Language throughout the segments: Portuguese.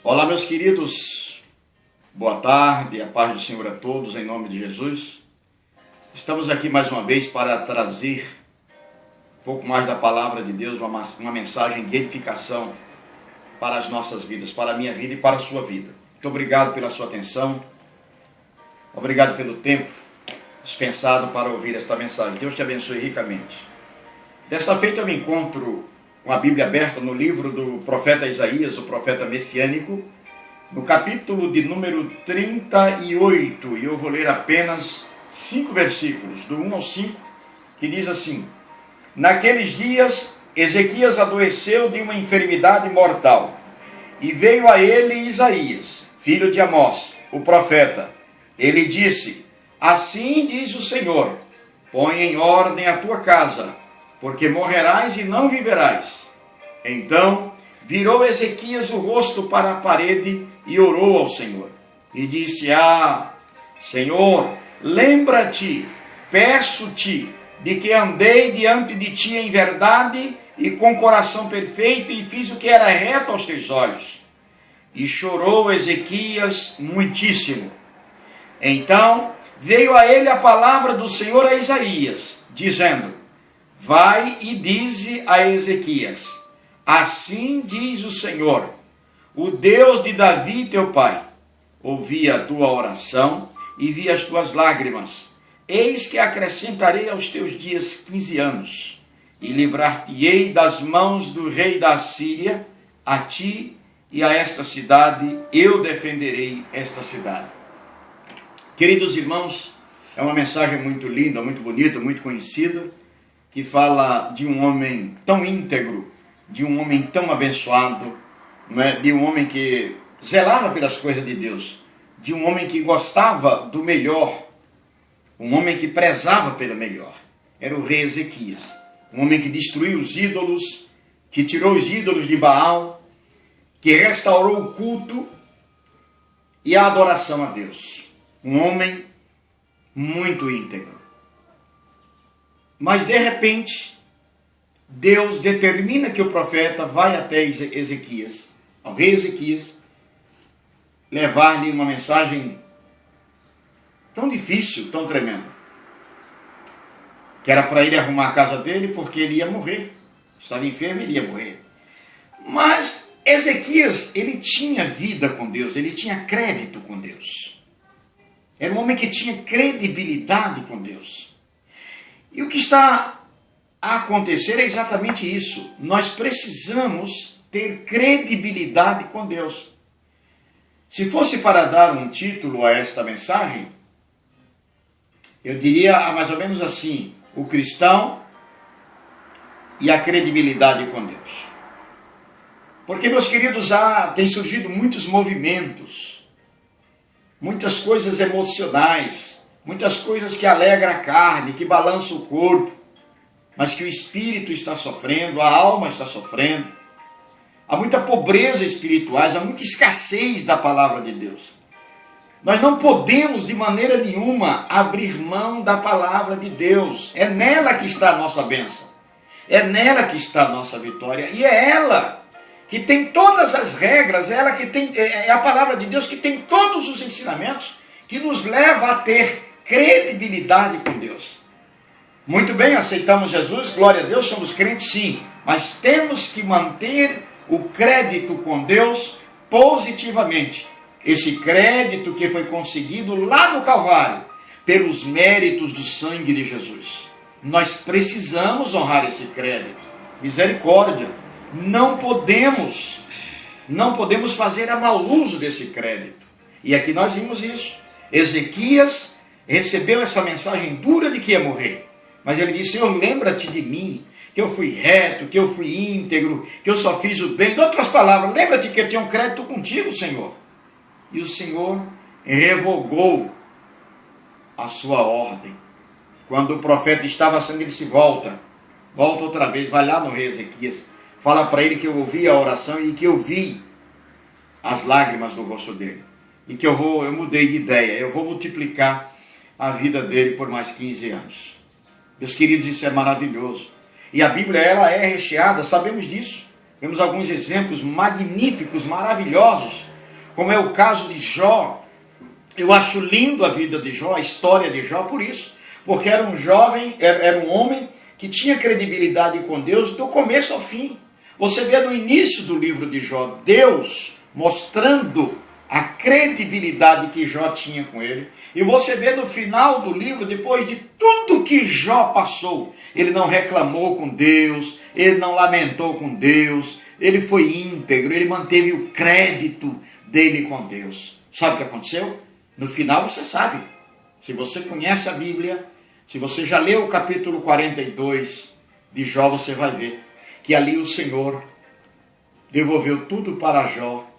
Olá, meus queridos, boa tarde, a paz do Senhor a todos, em nome de Jesus. Estamos aqui mais uma vez para trazer um pouco mais da palavra de Deus, uma mensagem de edificação para as nossas vidas, para a minha vida e para a sua vida. Muito obrigado pela sua atenção, obrigado pelo tempo dispensado para ouvir esta mensagem. Deus te abençoe ricamente. Desta feita eu me encontro com a Bíblia aberta no livro do profeta Isaías, o profeta messiânico, no capítulo de número 38, e eu vou ler apenas 5 versículos, do 1 ao 5, que diz assim: Naqueles dias, Ezequias adoeceu de uma enfermidade mortal, e veio a ele Isaías, filho de Amós, o profeta. Ele disse: Assim diz o Senhor, põe em ordem a tua casa, porque morrerás e não viverás. Então virou Ezequias o rosto para a parede e orou ao Senhor. E disse: Senhor, lembra-te, peço-te, de que andei diante de ti em verdade e com coração perfeito, e fiz o que era reto aos teus olhos. E chorou Ezequias muitíssimo. Então veio a ele a palavra do Senhor a Isaías, dizendo: Vai e dize a Ezequias: Assim diz o Senhor, o Deus de Davi teu pai: Ouvi a tua oração e vi as tuas lágrimas. Eis que acrescentarei aos teus dias 15 anos, e livrar-te-ei das mãos do rei da Assíria. A ti e a esta cidade eu defenderei esta cidade. Queridos irmãos, é uma mensagem muito linda, muito bonita, muito conhecida, que fala de um homem tão íntegro, de um homem tão abençoado, não é? De um homem que zelava pelas coisas de Deus, de um homem que gostava do melhor, um homem que prezava pelo melhor. Era o rei Ezequias, um homem que destruiu os ídolos, que tirou os ídolos de Baal, que restaurou o culto e a adoração a Deus. Um homem muito íntegro. Mas de repente, Deus determina que o profeta vai até Ezequias, ao rei Ezequias, levar-lhe uma mensagem tão difícil, tão tremenda, que era para ele arrumar a casa dele, porque ele ia morrer. Estava enfermo, ele ia morrer. Mas Ezequias, ele tinha vida com Deus, ele tinha crédito com Deus. Era um homem que tinha credibilidade com Deus. E o que está a acontecer é exatamente isso. Nós precisamos ter credibilidade com Deus. Se fosse para dar um título a esta mensagem, eu diria mais ou menos assim: o cristão e a credibilidade com Deus. Porque, meus queridos, tem surgido muitos movimentos, muitas coisas emocionais, muitas coisas que alegram a carne, que balançam o corpo, mas que o espírito está sofrendo, a alma está sofrendo. Há muita pobreza espiritual, há muita escassez da palavra de Deus. Nós não podemos de maneira nenhuma abrir mão da palavra de Deus. É nela que está a nossa bênção. É nela que está a nossa vitória. E é ela que tem todas as regras, é a palavra de Deus que tem todos os ensinamentos que nos leva a ter credibilidade com Deus. Muito bem, aceitamos Jesus, glória a Deus, somos crentes sim, mas temos que manter o crédito com Deus positivamente. Esse crédito que foi conseguido lá no Calvário, pelos méritos do sangue de Jesus. Nós precisamos honrar esse crédito. Misericórdia. Não podemos fazer a mau uso desse crédito. E aqui nós vimos isso. Ezequias recebeu essa mensagem dura de que ia morrer. Mas ele disse: Senhor, lembra-te de mim, que eu fui reto, que eu fui íntegro, que eu só fiz o bem. Em outras palavras, lembra-te que eu tenho um crédito contigo, Senhor. E o Senhor revogou a sua ordem. Quando o profeta estava saindo, ele disse: volta outra vez, vai lá no rei Ezequias, fala para ele que eu ouvi a oração e que eu vi as lágrimas do rosto dele. E que eu mudei de ideia, eu vou multiplicar a vida dele por mais 15 anos. Meus queridos, isso é maravilhoso. E a Bíblia, ela é recheada, sabemos disso. Temos alguns exemplos magníficos, maravilhosos, como é o caso de Jó. Eu acho lindo a vida de Jó, a história de Jó, por isso. Porque era um jovem, era um homem que tinha credibilidade com Deus do começo ao fim. Você vê no início do livro de Jó, Deus mostrando a credibilidade que Jó tinha com ele. E você vê no final do livro, depois de tudo que Jó passou, ele não reclamou com Deus, ele não lamentou com Deus, ele foi íntegro, ele manteve o crédito dele com Deus. Sabe o que aconteceu? No final você sabe. Se você conhece a Bíblia, se você já leu o capítulo 42 de Jó, você vai ver que ali o Senhor devolveu tudo para Jó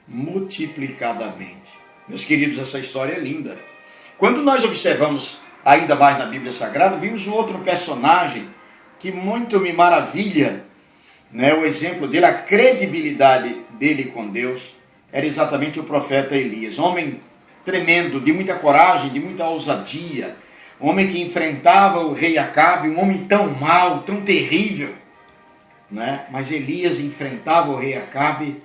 multiplicadamente. Meus queridos, essa história é linda. Quando nós observamos ainda mais na Bíblia Sagrada, vimos um outro personagem que muito me maravilha, né? O exemplo dele, a credibilidade dele com Deus, era exatamente o profeta Elias. Homem tremendo, de muita coragem, de muita ousadia, um homem que enfrentava o rei Acabe, um homem tão mau, tão terrível, né? Mas Elias enfrentava o rei Acabe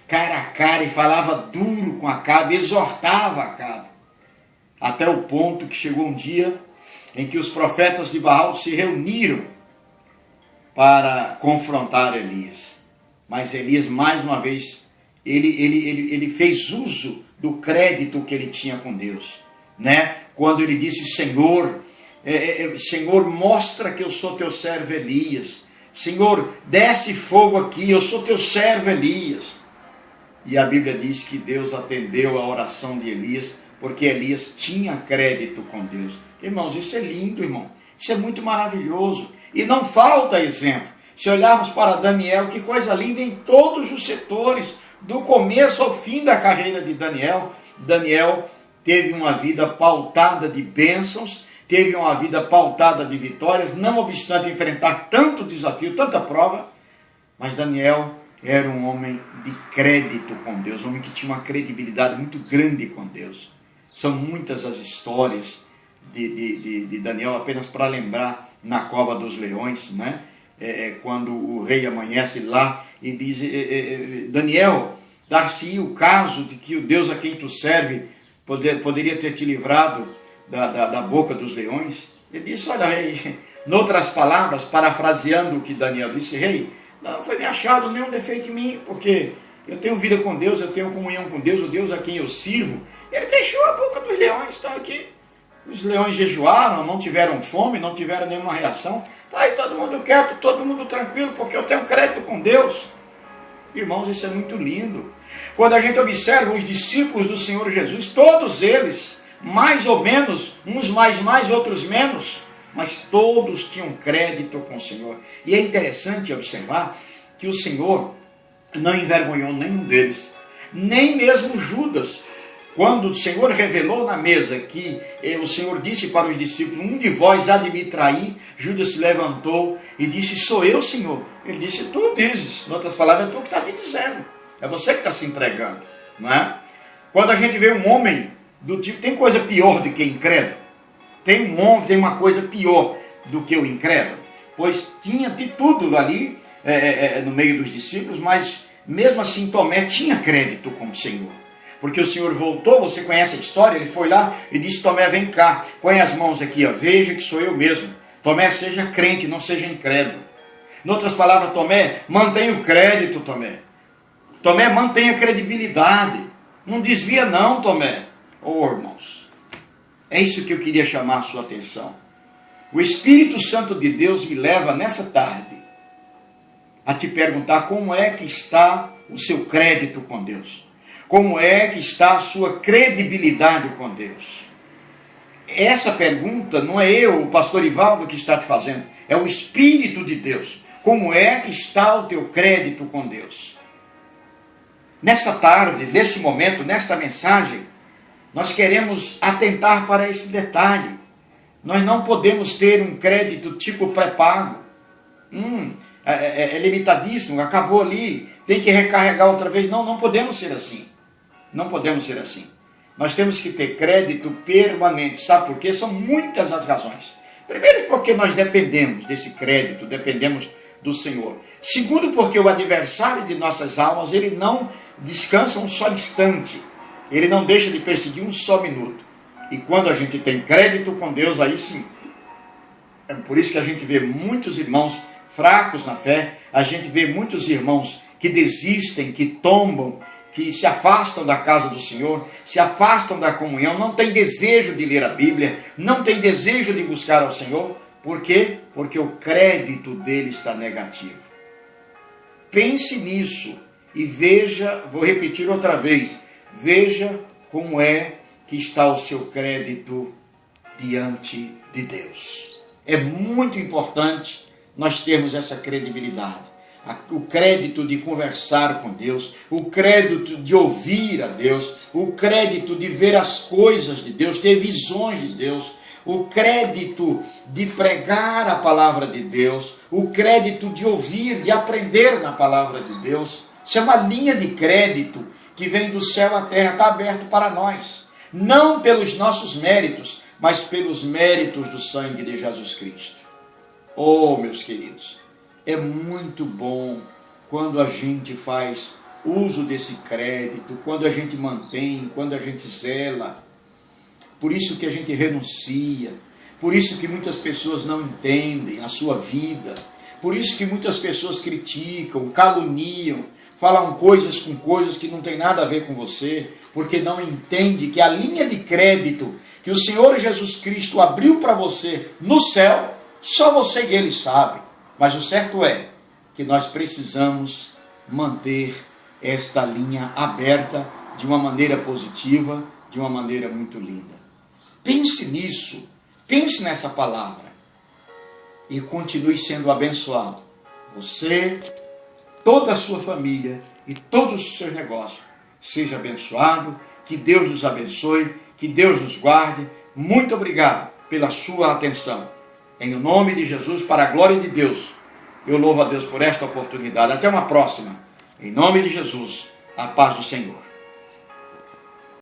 cara a cara e falava duro com Acabe, exortava Acabe, até o ponto que chegou um dia em que os profetas de Baal se reuniram para confrontar Elias. Mas Elias, mais uma vez, ele fez uso do crédito que ele tinha com Deus, né? Quando ele disse: Senhor, Senhor, mostra que eu sou teu servo Elias. Senhor, desce fogo aqui, eu sou teu servo Elias. E a Bíblia diz que Deus atendeu a oração de Elias, porque Elias tinha crédito com Deus. Irmãos, isso é lindo, irmão. Isso é muito maravilhoso. E não falta exemplo. Se olharmos para Daniel, que coisa linda em todos os setores, do começo ao fim da carreira de Daniel. Daniel teve uma vida pautada de bênçãos, teve uma vida pautada de vitórias, não obstante enfrentar tanto desafio, tanta prova, mas Daniel era um homem de crédito com Deus, um homem que tinha uma credibilidade muito grande com Deus. São muitas as histórias de Daniel, apenas para lembrar, na cova dos leões, né? Quando o rei amanhece lá e diz: Daniel, dar-se-ia o caso de que o Deus a quem tu serve poderia ter te livrado da boca dos leões? Ele disse: olha, rei, noutras palavras, parafraseando o que Daniel disse: rei, não foi me achado nenhum defeito em mim, porque eu tenho vida com Deus, eu tenho comunhão com Deus, o Deus a quem eu sirvo. Ele fechou a boca dos leões, estão aqui. Os leões jejuaram, não tiveram fome, não tiveram nenhuma reação. Está aí todo mundo quieto, todo mundo tranquilo, porque eu tenho crédito com Deus. Irmãos, isso é muito lindo. Quando a gente observa os discípulos do Senhor Jesus, todos eles, mais ou menos, uns mais, outros menos, mas todos tinham crédito com o Senhor. E é interessante observar que o Senhor não envergonhou nenhum deles, nem mesmo Judas. Quando o Senhor revelou na mesa que o Senhor disse para os discípulos: um de vós há de me trair, Judas se levantou e disse: sou eu, Senhor. Ele disse: tu dizes. Em outras palavras, é tu que está te dizendo. É você que está se entregando, não é? Quando a gente vê um homem do tipo, tem coisa pior do que incrédulo? Tem uma coisa pior do que o incrédulo? Pois tinha de tudo ali no meio dos discípulos, mas mesmo assim Tomé tinha crédito com o Senhor. Porque o Senhor voltou, você conhece a história, ele foi lá e disse: Tomé, vem cá, põe as mãos aqui, ó, veja que sou eu mesmo. Tomé, seja crente, não seja incrédulo. Em outras palavras, Tomé, mantenha o crédito, Tomé. Tomé, mantenha a credibilidade. Não desvia não, Tomé. Oh, irmãos, é isso que eu queria chamar a sua atenção. O Espírito Santo de Deus me leva nessa tarde a te perguntar como é que está o seu crédito com Deus. Como é que está a sua credibilidade com Deus? Essa pergunta não é eu, o pastor Ivaldo, que está te fazendo. É o Espírito de Deus. Como é que está o teu crédito com Deus? Nessa tarde, nesse momento, nesta mensagem, nós queremos atentar para esse detalhe. Nós não podemos ter um crédito tipo pré-pago. É limitadíssimo, acabou ali, tem que recarregar outra vez. Não podemos ser assim. Não podemos ser assim. Nós temos que ter crédito permanente. Sabe por quê? São muitas as razões. Primeiro, porque nós dependemos desse crédito, dependemos do Senhor. Segundo, porque o adversário de nossas almas, ele não descansa um só instante. Ele não deixa de perseguir um só minuto. E quando a gente tem crédito com Deus, aí sim. É por isso que a gente vê muitos irmãos fracos na fé, a gente vê muitos irmãos que desistem, que tombam, que se afastam da casa do Senhor, se afastam da comunhão, não tem desejo de ler a Bíblia, não tem desejo de buscar ao Senhor. Por quê? Porque o crédito dele está negativo. Pense nisso e veja, vou repetir outra vez, veja como é que está o seu crédito diante de Deus. É muito importante nós termos essa credibilidade. O crédito de conversar com Deus, o crédito de ouvir a Deus, o crédito de ver as coisas de Deus, ter visões de Deus, o crédito de pregar a palavra de Deus, o crédito de ouvir, de aprender na palavra de Deus. Isso é uma linha de crédito que vem do céu à terra, está aberto para nós. Não pelos nossos méritos, mas pelos méritos do sangue de Jesus Cristo. Oh, meus queridos, é muito bom quando a gente faz uso desse crédito, quando a gente mantém, quando a gente zela. Por isso que a gente renuncia, por isso que muitas pessoas não entendem a sua vida, por isso que muitas pessoas criticam, caluniam, falam coisas com coisas que não tem nada a ver com você, porque não entende que a linha de crédito que o Senhor Jesus Cristo abriu para você no céu, só você e Ele sabe. Mas o certo é que nós precisamos manter esta linha aberta de uma maneira positiva, de uma maneira muito linda. Pense nisso, pense nessa palavra e continue sendo abençoado. Você, toda a sua família e todos os seus negócios. Seja abençoado, que Deus nos abençoe, que Deus nos guarde. Muito obrigado pela sua atenção. Em nome de Jesus, para a glória de Deus, eu louvo a Deus por esta oportunidade. Até uma próxima. Em nome de Jesus, a paz do Senhor.